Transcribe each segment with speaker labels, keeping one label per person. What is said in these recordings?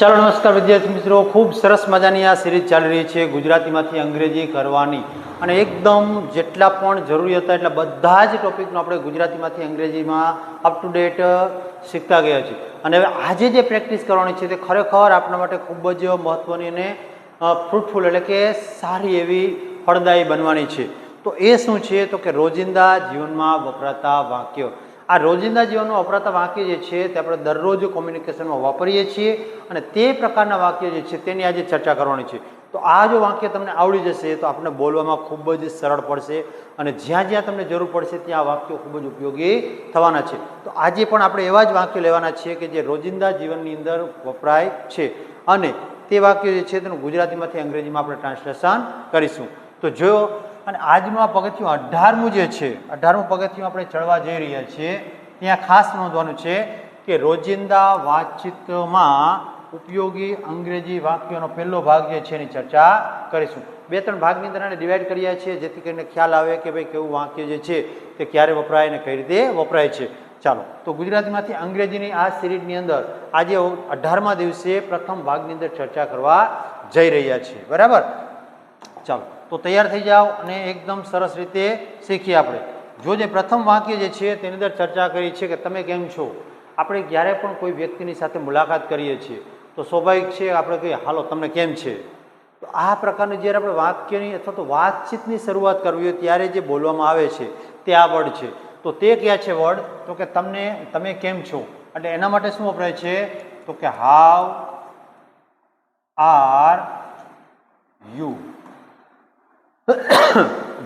Speaker 1: ચાલો નમસ્કાર વિદ્યાર્થી મિત્રો, ખૂબ સરસ મજાની આ સિરીઝ ચાલી રહી છે ગુજરાતીમાંથી અંગ્રેજી કરવાની, અને એકદમ જેટલા પણ જરૂરી હતા એટલા બધા જ ટોપિકનો આપણે ગુજરાતીમાંથી અંગ્રેજીમાં અપ ટુ ડેટ શીખતા ગયા છીએ. અને હવે આજે જે પ્રેક્ટિસ કરવાની છે તે ખરેખર આપણા માટે ખૂબ જ મહત્ત્વની અને ફ્રૂટફુલ એટલે કે સારી એવી ફળદાયી બનવાની છે. તો એ શું છે તો કે રોજિંદા જીવનમાં વપરાતા વાક્યો. આ રોજિંદા જીવનમાં વપરાતા વાક્ય જે છે તે આપણે દરરોજ કોમ્યુનિકેશનમાં વાપરીએ છીએ, અને તે પ્રકારના વાક્ય જે છે તેની આજે ચર્ચા કરવાની છે. તો આ જો વાક્ય તમને આવડી જશે તો આપણને બોલવામાં ખૂબ જ સરળ પડશે, અને જ્યાં જ્યાં તમને જરૂર પડશે ત્યાં આ વાક્યો ખૂબ જ ઉપયોગી થવાના છે. તો આજે પણ આપણે એવા જ વાક્યો લેવાના છીએ કે જે રોજિંદા જીવનની અંદર વપરાય છે, અને તે વાક્યો જે છે તેનું ગુજરાતીમાંથી અંગ્રેજીમાં આપણે ટ્રાન્સલેશન કરીશું. તો જો અને આજનું આ પગથિયું 18મું જે છે, 18મું પગથિયું આપણે ચડવા જઈ રહ્યા છીએ, ત્યાં ખાસ નોંધવાનું છે કે રોજિંદા વાતચીતમાં ઉપયોગી અંગ્રેજી વાક્યોનો પહેલો ભાગ જે છે એની ચર્ચા કરીશું. 2-3 ભાગની અંદર આને ડિવાઈડ કર્યા છે જેથી કરીને ખ્યાલ આવે કે ભાઈ કેવું વાક્ય જે છે તે ક્યારે વપરાય અને કઈ રીતે વપરાય છે. ચાલો, તો ગુજરાતીમાંથી અંગ્રેજીની આ સિરીઝની અંદર આજે 18મા દિવસે પ્રથમ ભાગની અંદર ચર્ચા કરવા જઈ રહ્યા છીએ. બરાબર? ચાલો, તો તૈયાર થઈ જાઓ અને એકદમ સરસ રીતે શીખીએ આપણે. જો જે પ્રથમ વાક્ય જે છે તેની અંદર ચર્ચા કરી છે કે તમે કેમ છો. આપણે જ્યારે પણ કોઈ વ્યક્તિની સાથે મુલાકાત કરીએ છીએ તો સ્વાભાવિક છે આપણે કહીએ હાલો તમને કેમ છે. તો આ પ્રકારની જ્યારે આપણે વાક્યની અથવા તો વાતચીતની શરૂઆત કરવી હોય ત્યારે જે બોલવામાં આવે છે તે આ વર્ડ છે. તો તે ક્યાં છે વર્ડ? તો કે તમે કેમ છો. એટલે એના માટે શું વપરાય છે તો કે હાવ આર યુ.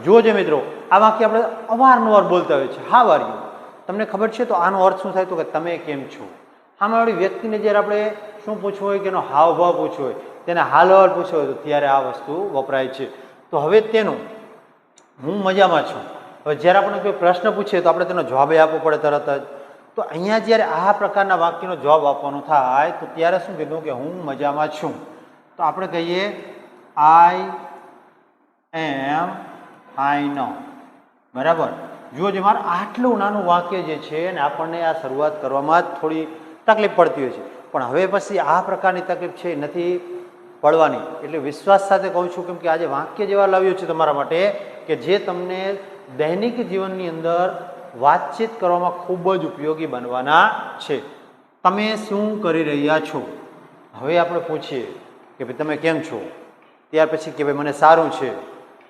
Speaker 1: જોજો મિત્રો, આ વાક્ય આપણે અવારનવાર બોલતા હોઈએ છીએ, હાવ આર યુ. તમને ખબર છે તો આનો અર્થ શું થાય તો કે તમે કેમ છો. સામેવાળી વ્યક્તિને જ્યારે આપણે શું પૂછવું હોય કે એનો હાવભાવ પૂછવો હોય, તેને હાલવાલ પૂછવો હોય તો ત્યારે આ વસ્તુ વપરાય છે. તો હવે તેનું હું મજામાં છું. હવે જ્યારે આપણે કોઈ પ્રશ્ન પૂછીએ તો આપણે તેનો જવાબ આપવો પડે તરત જ. તો અહીંયા જ્યારે આ પ્રકારના વાક્યનો જવાબ આપવાનો થાય તો ત્યારે શું કીધું કે હું મજામાં છું. તો આપણે કહીએ આઈ નો. બરાબર? જો જે મારે આટલું નાનું વાક્ય જે છે ને આપણને આ શરૂઆત કરવામાં જ થોડી તકલીફ પડતી હોય છે, પણ હવે પછી આ પ્રકારની તકલીફ છે નથી પડવાની. એટલે વિશ્વાસ સાથે કહું છું, કેમ કે આજે વાક્ય જેવા લાવ્યું છે તમારા માટે કે જે તમને દૈનિક જીવનની અંદર વાતચીત કરવામાં ખૂબ જ ઉપયોગી બનવાના છે. તમે શું કરી રહ્યા છો. હવે આપણે પૂછીએ કે ભાઈ તમે કેમ છો, ત્યાર પછી કે ભાઈ મને સારું છે.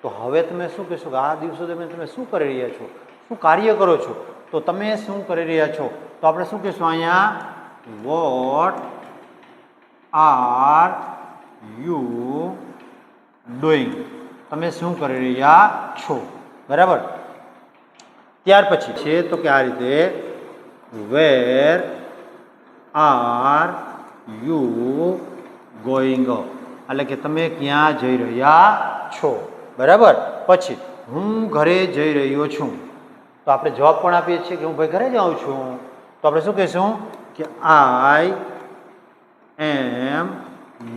Speaker 1: તો હવે તમે શું કહેશો કે આ દિવસો દરમિયાન તમે શું કરી રહ્યા છો, શું કાર્ય કરો છો. તો તમે શું કરી રહ્યા છો તો આપણે શું કહેશું અહીંયા વોટ આર યુ ડુઈંગ. તમે શું કરી રહ્યા છો. બરાબર? ત્યાર પછી છે તો કે આ રીતે વેર આર યુ ગોઈંગ. એટલે કે તમે ક્યાં જઈ રહ્યા છો. બરાબર? પછી હું ઘરે જઈ રહ્યો છું. તો આપણે જવાબ પણ આપીએ છીએ કે હું ભાઈ ઘરે જાઉં છું. તો આપણે શું કહીશું કે I am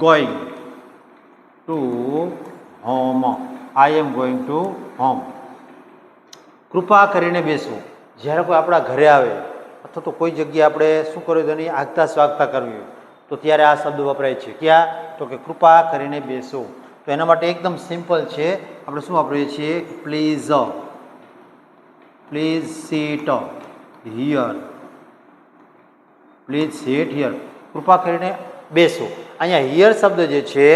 Speaker 1: going to home. I am going to home. કૃપા કરીને બેસવું. જ્યારે કોઈ આપણા ઘરે આવે અથવા તો કોઈ જગ્યાએ આપણે શું કરવું તેની આગતા સ્વાગતા કરવી હોય તો ત્યારે આ શબ્દ વપરાય છે. ક્યાં? તો કે કૃપા કરીને બેસો. તો એના માટે એકદમ સિમ્પલ છે. આપણે શું વાપરીએ છીએ please seat here. Please seat here. કૃપા કરીને બેસો. અહીંયા હિયર શબ્દ જે છે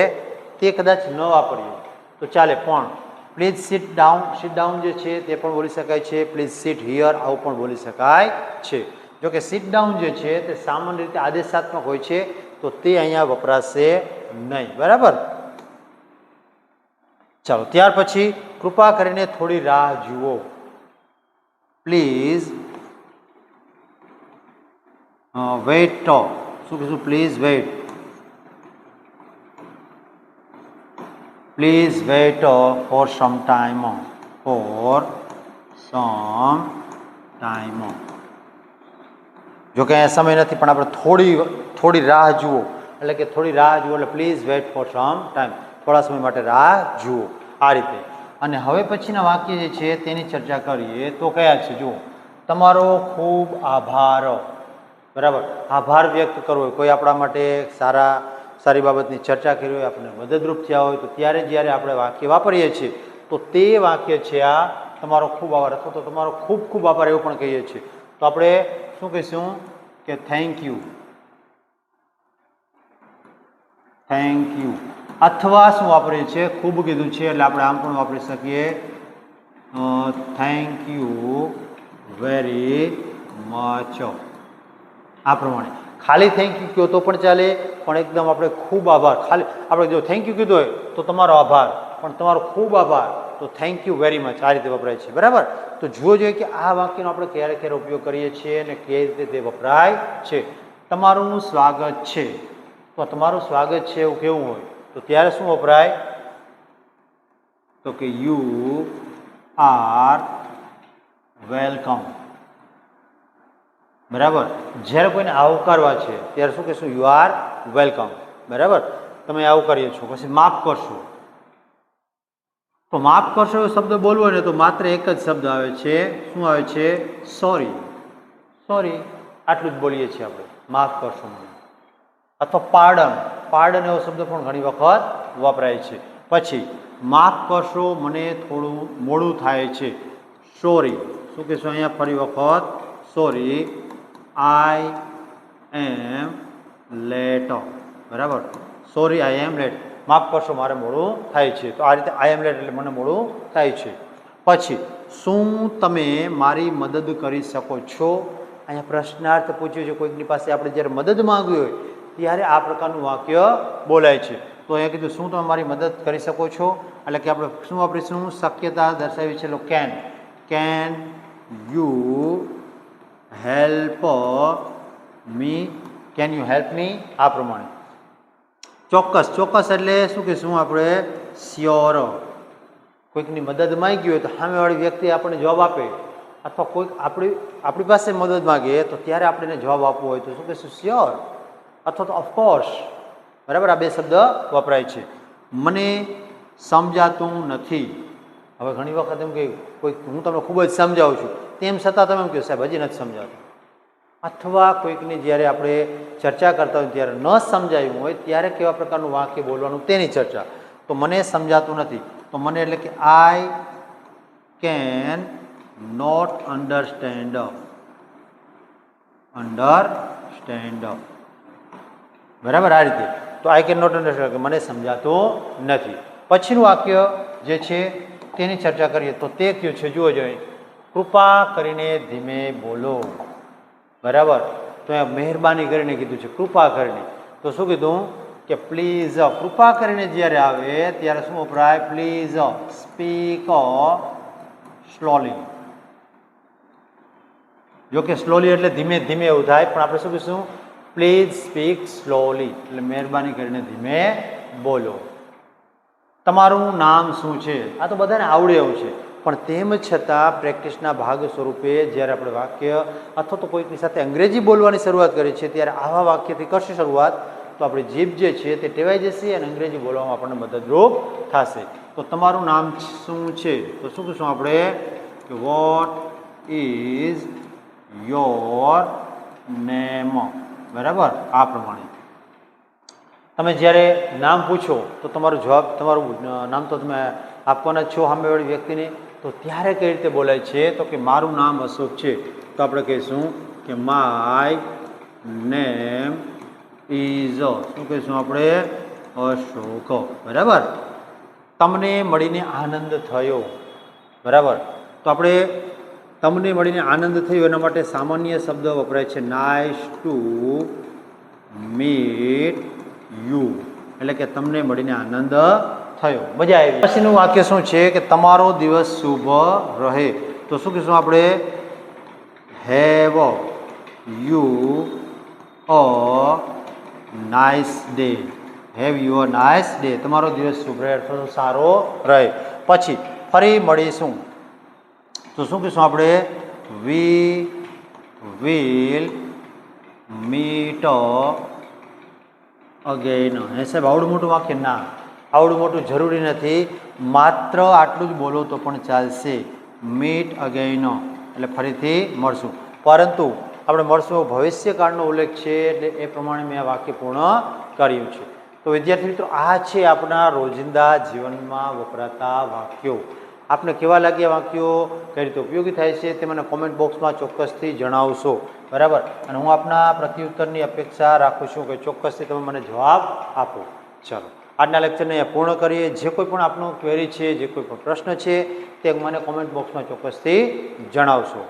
Speaker 1: તે કદાચ ન વાપરીએ તો ચાલે, પણ પ્લીઝ સીટ ડાઉન જે છે તે પણ બોલી શકાય છે. પ્લીઝ સીટ હિયર આવું પણ બોલી શકાય છે. જો કે સીટ ડાઉન જે છે તે સામાન્ય રીતે આદેશાત્મક હોય છે, તો તે અહીંયા વપરાશે નહીં. બરાબર? ચાલો, ત્યાર પછી કૃપા કરીને થોડી રાહ જુઓ. Please wait. શું કહીશું? Please wait. Please wait for some time. જો કે અહીંયા સમય નથી, પણ આપણે થોડી રાહ જુઓ એટલે કે થોડી રાહ જુઓ એટલે please wait for some time. થોડા સમય માટે રાહ જુઓ. આ રીતે. અને હવે પછીના વાક્ય જે છે તેની ચર્ચા કરીએ તો કયા છે જુઓ. તમારો ખૂબ આભાર. બરાબર? આભાર વ્યક્ત કરવો, કોઈ આપણા માટે સારા સારી બાબતની ચર્ચા કરી હોય, આપણને મદદરૂપ થયા હોય, તો ત્યારે જ્યારે આપણે વાક્ય વાપરીએ છીએ તો તે વાક્ય છે આ તમારો ખૂબ આભાર અથવા તો તમારો ખૂબ ખૂબ આભાર એવું પણ કહીએ છીએ. તો આપણે શું કહીશું કે થેન્ક યુ, થેન્ક યુ. અથવા શું વાપરીએ છીએ, ખૂબ કીધું છે એટલે આપણે આમ પણ વાપરી શકીએ થેન્ક યુ વેરી મચ. આ પ્રમાણે ખાલી થેન્ક યુ કહો તો પણ ચાલે, પણ એકદમ આપણે ખૂબ આભાર, ખાલી આપણે જો થેન્ક યુ કીધું હોય તો તમારો આભાર, પણ તમારો ખૂબ આભાર તો થેન્ક યુ વેરી મચ, આ રીતે વપરાય છે. બરાબર. તો જુઓ જોઈએ કે આ વાક્યનો આપણે ક્યારે ક્યારે ઉપયોગ કરીએ છીએ અને કઈ રીતે તે વપરાય છે. તમારું સ્વાગત છે, તો તમારું સ્વાગત છે એવું કેવું હોય તો ત્યારે શું વપરાય તો કે યુ આર વેલકમ. બરાબર. જ્યારે કોઈને આવકારવા છે ત્યારે શું કહેશું યુ આર વેલકમ. બરાબર. તમે આવકારીએ છો. પછી માફ કરશો, તો માફ કરશો એ શબ્દ બોલવો ને તો માત્ર એક જ શબ્દ આવે છે, શું આવે છે સોરી. સોરી આટલું જ બોલીએ છીએ આપણે, માફ કરશો મને. અથવા પાર્ડન, પાર્ડન એવો શબ્દ પણ ઘણી વખત વપરાય છે. પછી માફ કરશો મને થોડું મોડું થાય છે, સોરી. શું કહેશું અહીંયા ફરી વખત સોરી આઈ એમ લેટ. બરાબર. સોરી આઈ એમ લેટ, માફ કરશો મારે મોડું થાય છે. તો આ રીતે આઈ એમ લેટ એટલે મને મોડું થાય છે. પછી શું તમે મારી મદદ કરી શકો છો, અહીંયા પ્રશ્નાર્થ પૂછ્યું છે. કોઈકની પાસે આપણે જ્યારે મદદ માંગવી હોય ત્યારે આ પ્રકારનું વાક્ય બોલાય છે. તો અહીંયા કીધું શું તમે મારી મદદ કરી શકો છો, એટલે કે આપણે શું વાપરીશું, શક્યતા દર્શાવી છે can. Can you help me, can you help me, આ પ્રમાણે. ચોક્કસ, ચોક્કસ એટલે શું કહીશું આપણે શ્યોર. કોઈકની મદદ માંગી હોય તો સામેવાળી વ્યક્તિ આપણને જવાબ આપે, અથવા કોઈક આપણી પાસે મદદ માંગે તો ત્યારે આપણે એને જવાબ આપવો હોય તો શું કહીશું શ્યોર અથવા તો ઓફકોર્સ. બરાબર. આ બે શબ્દ વપરાય છે. મને સમજાતું નથી. હવે ઘણી વખત એમ કે કોઈ હું તમને ખૂબ જ સમજાવું છું તેમ છતાં તમે એમ કહો સાહેબ હજી નથી સમજાતું. અથવા કોઈકને જ્યારે આપણે ચર્ચા કરતા હોય ત્યારે ન સમજાયું હોય ત્યારે કેવા પ્રકારનું વાક્ય બોલવાનું તેની ચર્ચા. તો મને સમજાતું નથી, તો મને એટલે કે I can not understand. Understand. બરાબર. આ રીતે તો આઈ કેન નોટ અન્ડરસ્ટેન્ડ કે મને સમજાતું નથી. પછીનું વાક્ય જે છે તેની ચર્ચા કરીએ તો તે કયું છે જુઓ જોઈએ, કૃપા કરીને ધીમે બોલો. બરાબર. તો અહીંયા મહેરબાની કરીને કીધું છે, કૃપા કરીને. તો શું કીધું કે પ્લીઝ. કૃપા કરીને જ્યારે આવે ત્યારે શું વપરાય, પ્લીઝ સ્પીક સ્લોલી. જો કે સ્લોલી એટલે ધીમે ધીમે એવું થાય, પણ આપણે શું કહીશું પ્લીઝ સ્પીક સ્લોલી, એટલે મહેરબાની કરીને ધીમે બોલો. તમારું નામ શું છે, આ તો બધાને આવડે એવું છે, પણ તેમ છતાં પ્રેક્ટિસના ભાગ સ્વરૂપે જ્યારે આપણે વાક્ય અથવા તો કોઈકની સાથે અંગ્રેજી બોલવાની શરૂઆત કરીએ છીએ ત્યારે આવા વાક્યથી કરશે શરૂઆત તો આપણી જીભ જે છે તે ટેવાઈ જશે અને અંગ્રેજી બોલવામાં આપણને મદદરૂપ થશે. તો તમારું નામ શું છે, તો શું કહીશું આપણે કે વોટ ઇઝ યોર નેમ. બરાબર. આ પ્રમાણે તમે જ્યારે નામ પૂછો તો તમારું જવાબ, તમારું નામ તો તમે આપવાના જ છો સામેવાળી વ્યક્તિને, તો ત્યારે કઈ રીતે બોલાય છે તો કે મારું નામ અશોક છે, તો આપણે કહીશું કે માય નેમ ઇઝ, શું કહીશું આપણે અશોક. બરાબર. તમને મળીને આનંદ થયો. બરાબર. તો આપણે તમને મળીને આનંદ થયો એના માટે સામાન્ય શબ્દ વપરાય છે નાઇસ ટુ મીટ યુ, એટલે કે તમને મળીને આનંદ થયો, મજા આવી. પછીનું વાક્ય શું છે કે તમારો દિવસ શુભ રહે. તો શું કહીશું આપણે have you a nice day. Have you a nice day. તમારો દિવસ શુભ રહે અથવા તો સારો રહે. પછી ફરી મળીશું તો શું કહીશું આપણે વી વિલ મીટ અગેન. હે સાહેબ આવડું મોટું વાક્ય? ના, આવડું મોટું જરૂરી નથી, માત્ર આટલું જ બોલો તો પણ ચાલશે. મીટ અગેન એટલે ફરીથી મળશું, પરંતુ આપણે મળશું ભવિષ્યકાળનો ઉલ્લેખ છે એટલે એ પ્રમાણે મેં આ વાક્ય પૂર્ણ કર્યું છે. તો વિદ્યાર્થી મિત્રો, આ છે આપણા રોજિંદા જીવનમાં વપરાતા વાક્યો. આપને કેવા લાગ્યા વાક્યો, કઈ રીતે ઉપયોગી થાય છે તે મને કોમેન્ટ બોક્સમાં ચોક્કસથી જણાવશો. બરાબર. અને હું આપના પ્રત્યુત્તરની અપેક્ષા રાખું છું કે ચોક્કસથી તમે મને જવાબ આપો. ચાલો, આજના લેક્ચરને અહીંયા પૂર્ણ કરીએ. જે કોઈ પણ આપનો ક્વેરી છે, જે કોઈ પણ પ્રશ્ન છે તે મને કોમેન્ટ બોક્સમાં ચોક્કસથી જણાવશો.